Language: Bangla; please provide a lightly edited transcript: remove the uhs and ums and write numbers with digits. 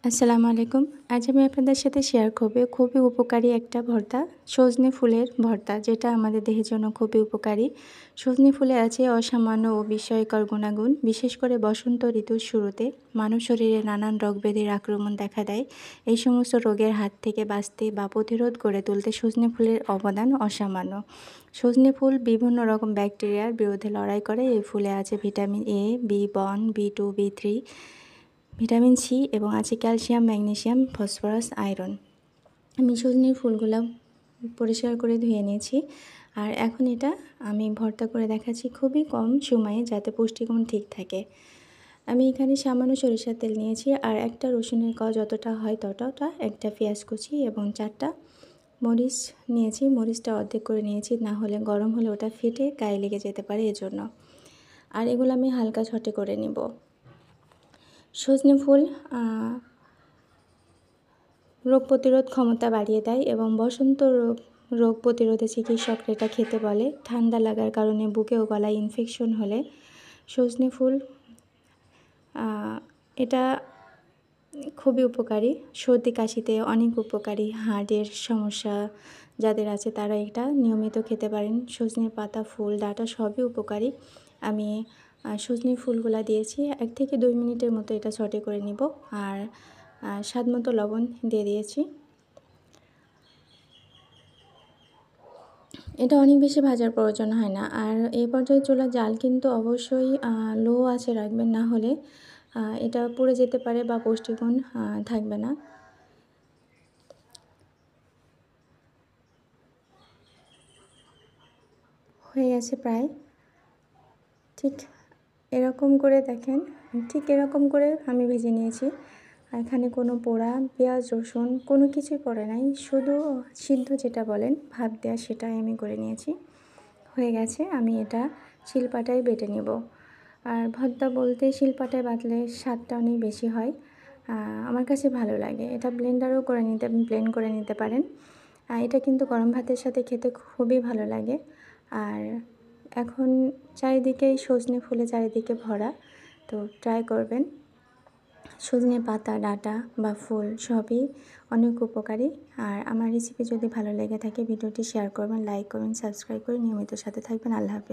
আসসালামু আলাইকুম। আজ আমি আপনাদের সাথে শেয়ার করব খুবই উপকারী একটা ভর্তা, সজনে ফুলের ভর্তা, যেটা আমাদের দেহের জন্য খুবই উপকারী। সজনে ফুলে আছে অসামান্য ও বিস্ময়কর গুণাগুণ। বিশেষ করে বসন্ত ঋতুর শুরুতে মানব শরীরে নানান রোগব্যাধির আক্রমণ দেখা দেয়। এই সমস্ত রোগের হাত থেকে বাঁচতে বা প্রতিরোধ করে তুলতে সজনে ফুলের অবদান অসামান্য। সজনে ফুল বিভিন্ন রকম ব্যাকটেরিয়ার বিরুদ্ধে লড়াই করে। এই ফুলে আছে ভিটামিন এ, বি1, বি2, বি3, ভিটামিন সি এবং আছে ক্যালসিয়াম, ম্যাগনেসিয়াম, ফসফরাস, আয়রন। আমি সজনের ফুলগুলো পরিষ্কার করে ধুয়ে নিয়েছি, আর এখন এটা আমি ভর্তা করে দেখাচ্ছি খুবই কম সময়ে, যাতে পুষ্টিগুণ ঠিক থাকে। আমি এখানে সামান্য সরিষার তেল নিয়েছি, আর একটা রসুনের কোয়া যতটা হয় ততটা, একটা পেঁয়াজ কুচি এবং 4টা মরিচ নিয়েছি। মরিচটা অর্ধেক করে নিয়েছি, না হলে গরম হলে ওটা ফেটে গায়ে লেগে যেতে পারে, এজন্য। আর এগুলো আমি হালকা ছটে করে নিব। সজনে ফুল রোগ প্রতিরোধ ক্ষমতা বাড়িয়ে দেয় এবং বসন্ত রোগ প্রতিরোধে চিকিৎসকরা এটা খেতে বলে। ঠান্ডা লাগার কারণে বুকে ও গলায় ইনফেকশন হলে সজনে ফুল এটা খুবই উপকারী। সর্দি কাশিতে অনেক উপকারী। হার্টের সমস্যা যাদের আছে তারা এটা নিয়মিত খেতে পারেন। সজনের পাতা, ফুল, ডাঁটা সবই উপকারী। আমি সজনের ফুলগুলা দিয়েছি, 1 থেকে 2 মিনিটের মতো এটা সটে করে নিব, আর স্বাদ মতো লবণ দিয়ে দিয়েছি। এটা অনেক বেশি ভাজার প্রয়োজন হয় না। আর এই পর্যায়ে চুলার জাল কিন্তু অবশ্যই লো আঁচে রাখবেন, না হলে এটা পুড়ে যেতে পারে বা পুষ্টিগুণ থাকবে না। হয়ে গেছে প্রায়। ঠিক এরকম করে দেখেন, ঠিক এরকম করে আমি ভেজে নিয়েছি। এখানে কোনো পোড়া পেঁয়াজ রসুন কোনো কিছুই পড়ে নাই, শুধু সিদ্ধ যেটা বলেন ভাপ দেওয়া, সেটাই আমি করে নিয়েছি। হয়ে গেছে, আমি এটা শিলপাটায় বেটে নেব। আর ভর্তা বলতে শিলপাটায় বাটলে স্বাদটা অনেক বেশি হয়, আমার কাছে ভালো লাগে। এটা ব্লেন্ড করে নিতে পারেন। এটা কিন্তু গরম ভাতের সাথে খেতে খুবই ভালো লাগে। আর এখন চারিদিকেই সজনে ফুলে চারিদিকে ভরা, তো ট্রাই করবেন। সজনে পাতা, ডাঁটা বা ফুল সবই অনেক উপকারী। আর আমার রেসিপি যদি ভালো লেগে থাকে ভিডিওটি শেয়ার করবেন, লাইক করবেন, সাবস্ক্রাইব করে নিয়মিত সাথে থাকবেন। আল্লাহ হাফেজ।